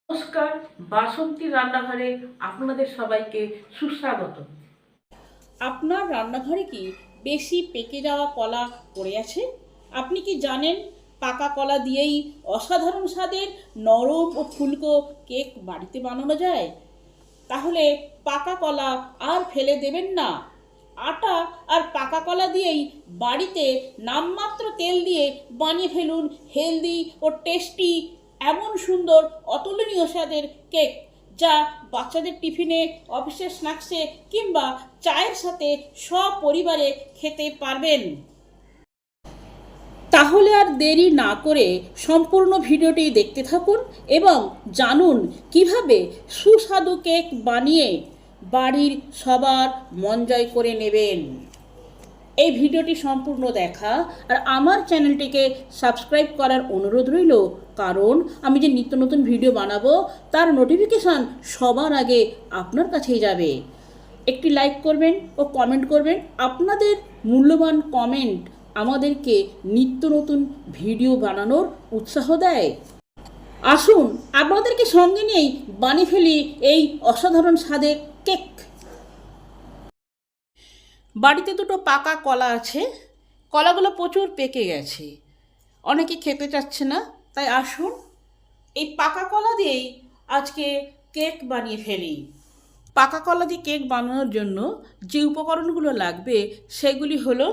নমস্কার, বাসন্তী রান্নাঘরে আপনাদের সবাইকে সুস্বাগত। আপনার রান্নাঘরে কি বেশি পেকে যাওয়া কলা পড়ে আছে? আপনি কি জানেন পাকা কলা দিয়েই অসাধারণ স্বাদের নরম ও ফুলকো কেক বাড়িতে বানানো যায়? তাহলে পাকা কলা আর ফেলে দেবেন না। আটা আর পাকা কলা দিয়েই বাড়িতে নামমাত্র তেল দিয়ে বানিয়ে ফেলুন হেলদি ও টেস্টি এমন সুন্দর অতুলনীয় স্বাদের কেক, যা বাচ্চাদের টিফিনে, অফিসের স্ন্যাক্সে কিংবা চায়ের সাথে সপরিবারে খেতে পারবেন। তাহলে আর দেরি না করে সম্পূর্ণ ভিডিওটি দেখতে থাকুন এবং জানুন কিভাবে সুস্বাদু কেক বানিয়ে বাড়ির সবার মন জয় করে নেবেন। এই ভিডিওটি সম্পূর্ণ দেখা আর আমার চ্যানেলটিকে সাবস্ক্রাইব করার অনুরোধ রইল, কারণ আমি যে নিত্য নতুন ভিডিও বানাবো তার নোটিফিকেশান সবার আগে আপনার কাছেই যাবে। একটি লাইক করবেন ও কমেন্ট করবেন। আপনাদের মূল্যবান কমেন্ট আমাদেরকে নিত্য নতুন ভিডিও বানানোর উৎসাহ দেয়। আসুন আপনাদেরকে সঙ্গে নিয়েই বানিয়ে ফেলি এই অসাধারণ স্বাদের কেক। বাড়িতে দুটো পাকা কলা আছে। কলাগুলো প্রচুর পেকে গেছে, অনেকে খেতে চাচ্ছে না। তাই আসুন এই পাকা কলা দিয়েই আজকে কেক বানিয়ে ফেলি। পাকা কলা দিয়ে কেক বানানোর জন্য যে উপকরণগুলো লাগবে সেগুলি হলো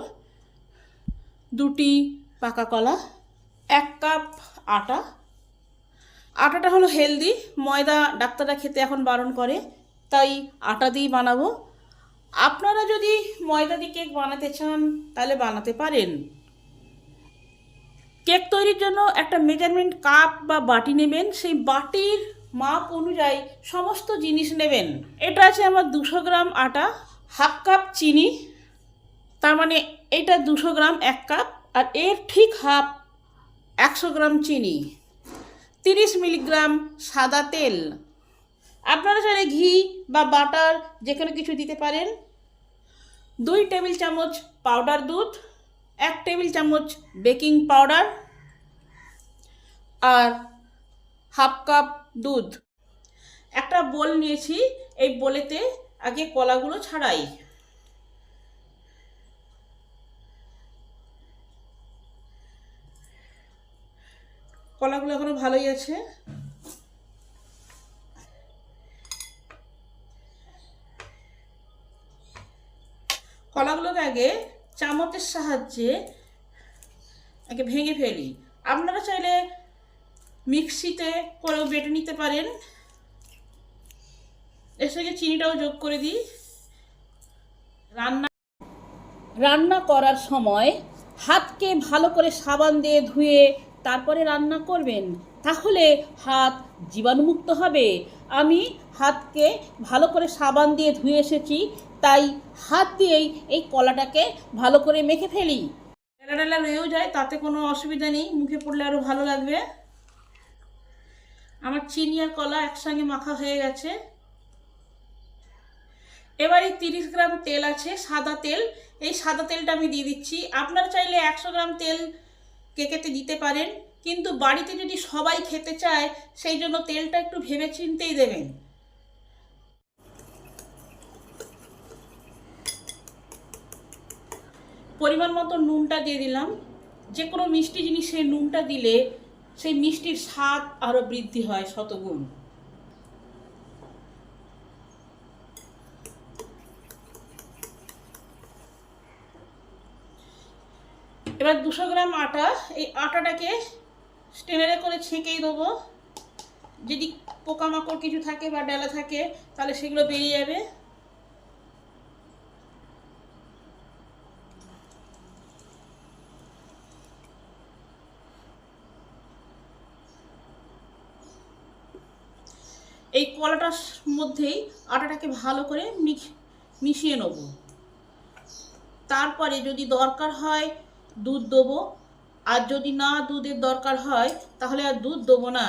দুটি পাকা কলা, 1 কাপ আটা। আটাটা হলো হেলদি, ময়দা ডাক্তাররা খেতে এখন বারণ করে, তাই আটা দিয়েই বানাবো। আপনারা যদি ময়দা দিয়ে কেক বানাতে চান তাহলে বানাতে পারেন। কেক তৈরির জন্য একটা মেজারমেন্ট কাপ বা বাটি নেবেন, সেই বাটির মাপ অনুযায়ী সমস্ত জিনিস নেবেন। এটা আছে আমার 200 গ্রাম আটা, 1/2 কাপ চিনি, তার মানে এটা 200 গ্রাম 1 কাপ, আর এর ঠিক হাফ 100 গ্রাম চিনি, 30 মিলিগ্রাম সাদা তেল। আপনারা চাইলে ঘি বা বাটার যে কোনো কিছু দিতে পারেন। 2 টেবিল চামচ পাউডার দুধ, 1 টেবিল চামচ বেকিং পাউডার আর 1/2 কাপ দুধ। একটা বোল নিয়েছি, এই বোলেতে আগে কলাগুলো ছাড়াই। কলাগুলো এখনো ভালোই আছে। কলাগুলোকে আগে চামচের সাহায্যে আগে ভেঙে ফেলি। আপনারা চাইলে মিক্সিতে করেও বেটে নিতে পারেন। এর সঙ্গে চিনিটাও যোগ করে দিই। রান্না করার সময় হাতকে ভালো করে সাবান দিয়ে ধুয়ে তারপরে রান্না করবেন, তাহলে হাত জীবাণুমুক্ত হবে। আমি হাতকে ভালো করে সাবান দিয়ে ধুয়ে এসেছি, তাই হাত দিয়েই এই কলাটাকে ভালো করে মেখে ফেলি। ডেলা ডেলা রয়েও যায়, তাতে কোনো অসুবিধা নেই, মুখে পড়লে আরও ভালো লাগবে। আমার চিনি আর কলা একসঙ্গে মাখা হয়ে গেছে। এবারে 30 গ্রাম তেল আছে, সাদা তেল। এই সাদা তেলটা আমি দিয়ে দিচ্ছি। আপনারা চাইলে 100 গ্রাম তেল কেকেতে দিতে পারেন, কিন্তু বাড়িতে যদি সবাই খেতে চায় সেই জন্য তেলটা একটু ভেবে চিন্তেই দেবেন। পরিমাণ মতো নুনটা দিয়ে দিলাম। যে কোনো মিষ্টি জিনিসে নুনটা দিলে সেই মিষ্টির স্বাদ আরও বৃদ্ধি হয় শতগুণ। এবার 200 গ্রাম আটা, এই আটাটাকে স্ট্রেনারে করে ছেঁকেই দেবো। যদি পোকামাকড় কিছু থাকে বা ডালা থাকে তাহলে সেগুলো বেরিয়ে যাবে। এই কলাটার মধ্যেই আটাটাকে ভালো করে মিশিয়ে নেব। তারপরে যদি দরকার হয় দুধ দেবো, আর যদি না দুধের দরকার হয় তাহলে আর দুধ দেবো না।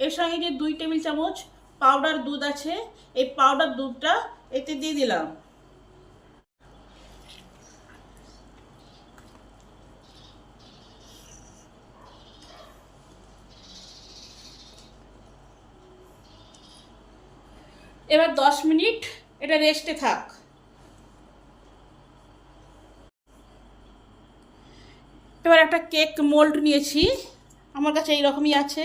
এর সঙ্গে যে 2 টেবিল চামচ পাউডার দুধ আছে, এই পাউডার দুধটা এতে দিয়ে দিলাম। এবার 10 মিনিট এটা রেস্টে থাক। এবার একটা কেক মোল্ড নিয়েছি, আমার কাছে এইরকমই আছে।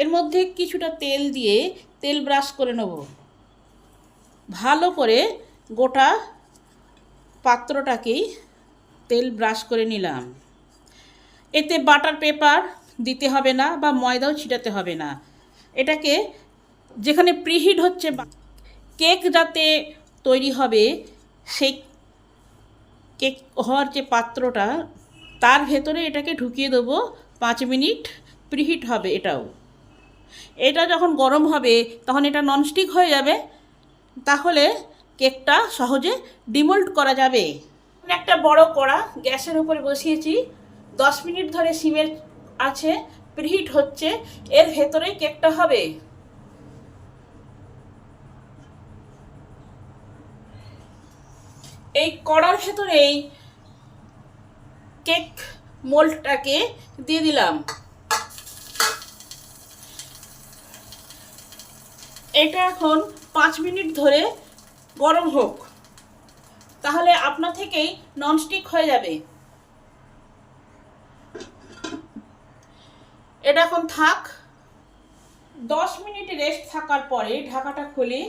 এর মধ্যে কিছুটা তেল দিয়ে তেল ব্রাশ করে নেব, ভালো করে গোটা পাত্রটাকেই তেল ব্রাশ করে নিলাম। এতে বাটার পেপার দিতে হবে না বা ময়দাও ছিটাতে হবে না। এটাকে যেখানে প্রিহিট হচ্ছে কেক যাতে তৈরি হবে, সেই কেক হওয়ার যে পাত্রটা তার ভেতরে এটাকে ঢুকিয়ে দেবো। 5 মিনিট প্রিহিট হবে এটাও। এটা যখন গরম হবে তখন এটা ননস্টিক হয়ে যাবে, তাহলে কেকটা সহজে ডিমোল্ড করা যাবে। একটা বড় কড়া গ্যাসের উপরে বসিয়েছি, 10 মিনিট ধরে সিমের আছে, প্রিহিট হচ্ছে। এর ভেতরেই কেকটা হবে। এই কড়ার ভেতরেই কেক মোল্ডটাকে দিয়ে দিলাম। এটা এখন 5 মিনিট ধরে গরম হোক, তাহলে আপনা থেকেই ননস্টিক হয়ে যাবে। এটা এখন থাক। 10 মিনিট রেস্ট থাকার পরে ঢাকাটা খুলি।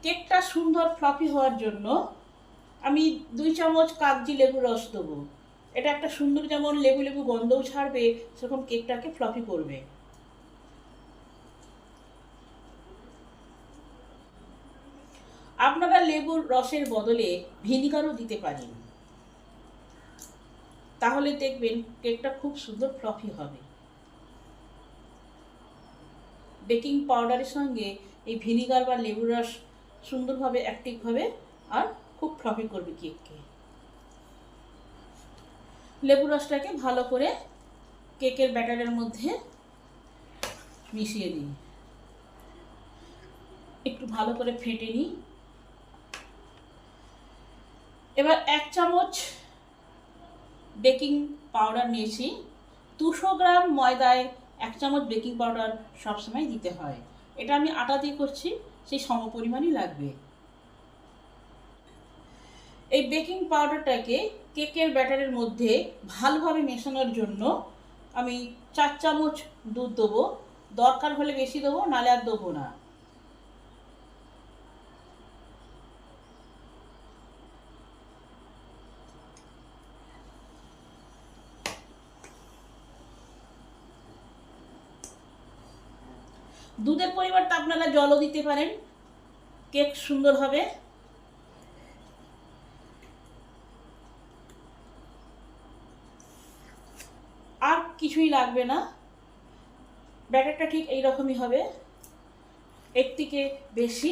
কেকটা সুন্দর ফ্লফি হওয়ার জন্য আমি 2 চামচ কাগজি লেবুর রস দেবো। এটা একটা সুন্দর, যেমন লেবু লেবু গন্ধও ছাড়বে, সেরকম কেকটাকে ফ্লফি করবে। আপনারা লেবুর রসের বদলে ভিনিগারও দিতে পারেন, তাহলে দেখবেন কেকটা খুব সুন্দর ফ্লফি হবে। বেকিং পাউডারের সঙ্গে এই ভিনিগার বা লেবুর রস সুন্দরভাবে অ্যাক্টিভ হবে আর খুব ফ্লফি করবে কেককে। লেবু রসটাকে ভালো করে কেকের ব্যাটারের মধ্যে মিশিয়ে দিই, একটু ভালো করে ফেটে নিই। এবার 1 চামচ বেকিং পাউডার নিয়েছি। 200 গ্রাম ময়দায় 1 চামচ বেকিং পাউডার সবসময় দিতে হয়। এটা আমি আটা দিয়ে করছি, সেই সমপরিমাণই লাগবে। এই বেকিং পাউডারটাকে কেকের ব্যাটারের মধ্যে ভালোভাবে মেশানোর জন্য আমি 4 চামচ দুধ দেবো। দরকার হলে বেশি দেবো, নাহলে আর দেবো না। দুধের পরিবর্তে আপনারা জলও দিতে পারেন, কেক সুন্দর হবে। আর কিছুই লাগবে না, ব্যাটারটা ঠিক এই রকমই হবে, এর থেকে বেশি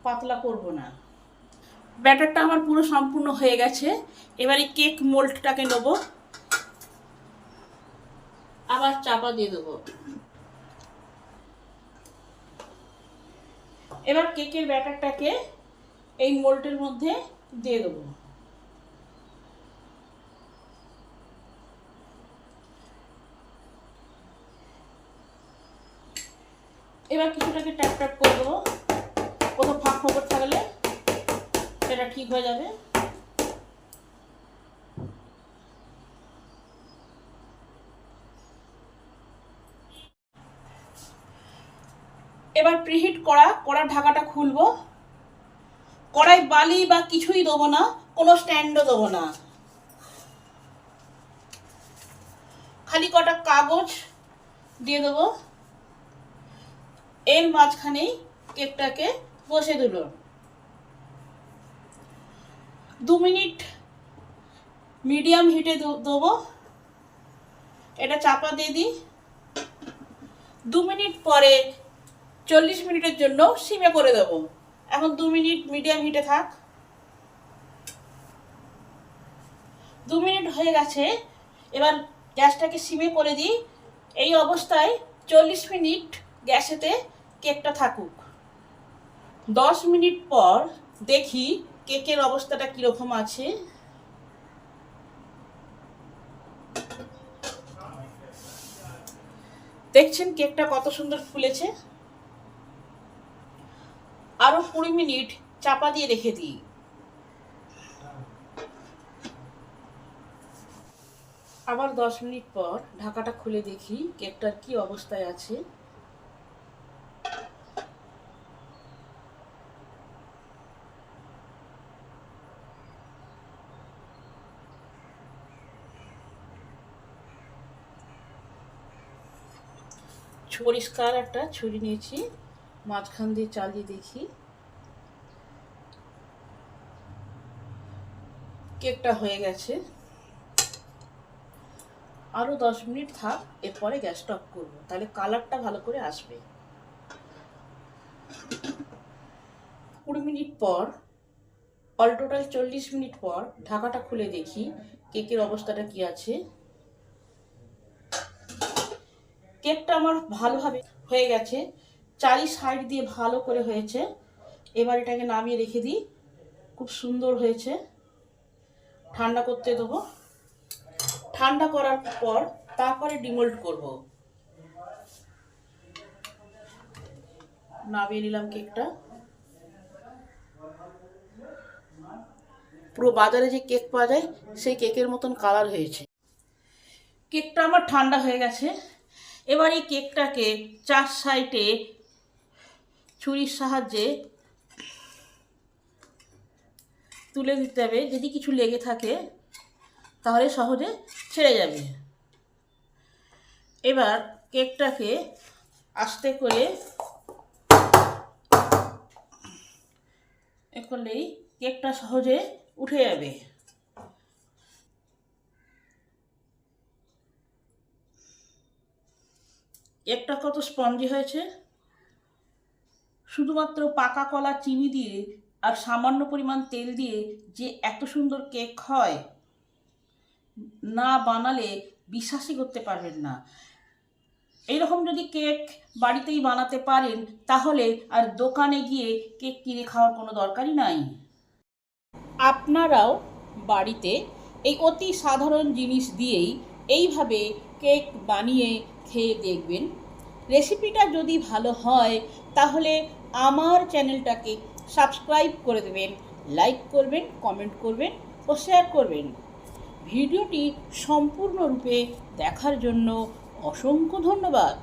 পাতলা করব না। ব্যাটারটা আমার পুরো সম্পূর্ণ হয়ে গেছে। এবারে কেক মোল্ডটাকে নেব, আবার চাপা দিয়ে দেবো। এবার কেকের ব্যাটারটাকে এই মোল্ডের মধ্যে দিয়ে দেবো। এবার কিছুটাকে ট্যাপ ট্যাপ করে দেবো, কোথাও ফাঁক ফোকর থাকলে সেটা ঠিক হয়ে যাবে। এবার প্রিহিট কড়ার ঢাকাটা খুলবো। কড়াই বালি বা কিছুই দেবো না, কোনো স্ট্যান্ডও দেবো না, খালি কটা কাগজ দিয়ে দেবো। এর মাঝখানেই কেকটাকে বসে দিল। 2 মিনিট মিডিয়াম হিটে দেবো। এটা চাপা দিয়ে দিই। 2 মিনিট পরে 40 মিনিটের জন্য সিমে করে দেবো। এখন 2 মিনিট মিডিয়াম হিটে থাক। 2 মিনিট হয়ে গেছে। এবার গ্যাসটাকে সিমে করে দিই। এই অবস্থায় 40 মিনিট গ্যাসেতে কেকটা থাকুক। 10 মিনিট পর দেখি কেকের অবস্থাটা কীরকম আছে। দেখছেন কেকটা কত সুন্দর ফুলেছে। আরো 20 মিনিট চাপা দিয়ে রেখে দিই। আবার 10 মিনিট পর ঢাকাটা খুলে দেখি কেকটার কি অবস্থায় আছে। পরিষ্কার একটা ছুরি নিয়েছি, মাঝখান দিয়ে চালিয়ে দেখি কেকটা হয়ে গেছে। আরো 10 মিনিট থাক, এরপরে গ্যাসটা অফ করবো, তাহলে কালারটা ভালো করে আসবে। 20 মিনিট পর, অল টোটাল 40 মিনিট পর ঢাকাটা খুলে দেখি কেকের অবস্থাটা কি আছে। কেকটা আমার ভালোভাবে হয়ে গেছে, চারি সাইড দিয়ে ভালো করে হয়েছে। এবার এটাকে নামিয়ে রেখে দিই। খুব সুন্দর হয়েছে। ঠান্ডা করতে দেবো। ঠান্ডা করার পর তারপরে ডিমোল্ড করব। নামিয়ে নিলাম কেকটা। পুরো বাজারে যে কেক পাওয়া যায় সেই কেকের মতন কালার হয়েছে। কেকটা আমার ঠান্ডা হয়ে গেছে। এবার এই কেকটাকে 4 সাইডে ছুরির সাহায্যে তুলে দিতে হবে। যদি কিছু লেগে থাকে তাহলে সহজে ছেড়ে যাবে। এবার কেকটাকে আস্তে করে করলেই কেকটা সহজে উঠে যাবে। কেকটা কত স্পঞ্জি হয়েছে। শুধুমাত্র পাকা কলা, চিনি দিয়ে আর সামান্য পরিমাণ তেল দিয়ে যে এত সুন্দর কেক হয়, না বানালে বিশ্বাসই করতে পারবেন না। এইরকম যদি কেক বাড়িতেই বানাতে পারেন তাহলে আর দোকানে গিয়ে কেক কিনে খাওয়ার কোনো দরকারই নাই। আপনারাও বাড়িতে এই অতি সাধারণ জিনিস দিয়েই এইভাবে কেক বানিয়ে খেয়ে দেখবেন। রেসিপিটা যদি ভালো হয় তাহলে আমার চ্যানেলটাকে সাবস্ক্রাইব করে দেবেন, লাইক করবেন, কমেন্ট করবেন ও শেয়ার করবেন। ভিডিওটি সম্পূর্ণরূপে দেখার জন্য অসংখ্য ধন্যবাদ।